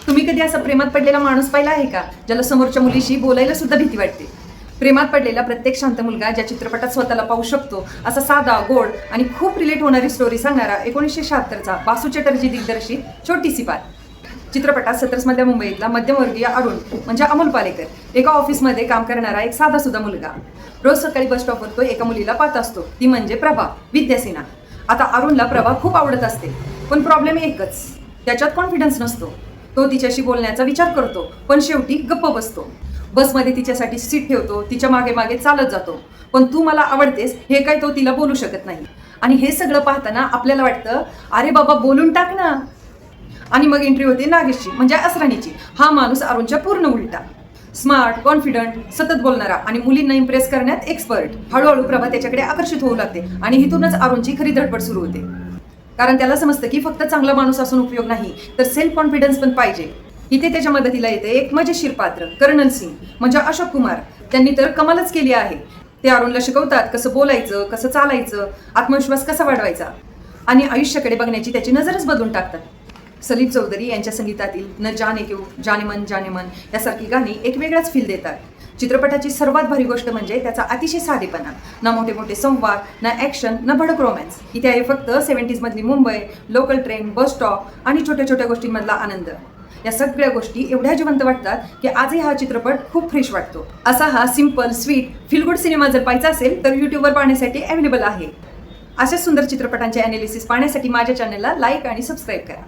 तुम्ही कधी असा प्रेमात पडलेला माणूस पाहिला आहे का, ज्याला समोरच्या मुलीशी बोलायला सुद्धा भीती वाटते? प्रेमात पडलेला प्रत्येक शांत मुलगा ज्या चित्रपटात स्वतःला पाहू शकतो, असा साधा, गोड आणि खूप रिलेट होणारी स्टोरी सांगणारा 1976चा बासू चटर्जी दिग्दर्शित छोटीसी बात. चित्रपटात 70s मधल्या मुंबईतला मध्यमवर्गीय अरुण म्हणजे अमोल पालेकर एका ऑफिसमध्ये काम करणारा एक साधा सुद्धा मुलगा. रोज सकाळी बस स्टॉपवर तो एका मुलीला पाहत असतो, ती म्हणजे प्रभा, विद्यासेना. आता अरुणला प्रभा खूप आवडत असते, पण प्रॉब्लेम एकच, त्याच्यात कॉन्फिडन्स नसतो. तो तिच्याशी बोलण्याचा विचार करतो, पण शेवटी गप्प बसतो. बसमध्ये तिच्यासाठी सीट ठेवतो, तिच्या मागे मागे चालत जातो, पण तू मला आवडतेस हे काय तो तिला बोलू शकत नाही. आणि हे सगळं पाहताना आपल्याला वाटतं, अरे बाबा बोलून टाक ना. आणि मग एंट्री होते नागेशची म्हणजे असराणीची. हा माणूस अरुणच्या पूर्ण उलटा. स्मार्ट, कॉन्फिडंट, सतत बोलणारा आणि मुलींना इम्प्रेस करण्यात एक्सपर्ट. हळूहळू प्रभा त्याच्याकडे आकर्षित होऊ लागते आणि इथूनच अरुणची खरी धडपड सुरू होते. कारण त्याला समजतं की फक्त चांगला माणूस असून उपयोग नाही, तर सेल्फ कॉन्फिडन्स पण पाहिजे. इथे त्याच्या मदतीला येते एक मजेशीर पात्र, कर्नल सिंग म्हणजे अशोक कुमार. त्यांनी तर कमालच केली आहे. ते अरुणला शिकवतात कसं बोलायचं, कसं चालायचं, आत्मविश्वास कसा वाढवायचा आणि आयुष्याकडे बघण्याची त्याची नजरच बदलून टाकतात. सलील चौधरी यांच्या संगीतातील न जाने क्यों, जाने मन यासारखी गाणी एक वेगळाच फील देतात. चित्रपटाची सर्वात भारी गोष्ट म्हणजे त्याचा अतिशय साधेपणा. ना मोठे मोठे संवाद, ना ॲक्शन, ना भडक रोमॅन्स. इथे आहे फक्त 70s मधली Mumbai, local train, bus stop आणि छोट्या छोट्या गोष्टींमधला आनंद. या सगळ्या गोष्टी एवढ्या जिवंत वाटतात की आजही हा चित्रपट खूप फ्रेश वाटतो. असा हा simple, sweet, feel good cinema जर पाहायचा असेल तर यूट्यूबवर पाहण्यासाठी अवेलेबल आहे. अशाच सुंदर चित्रपटांचे ॲनालिसिस पाहण्यासाठी माझ्या चॅनलला लाईक आणि सबस्क्राईब करा.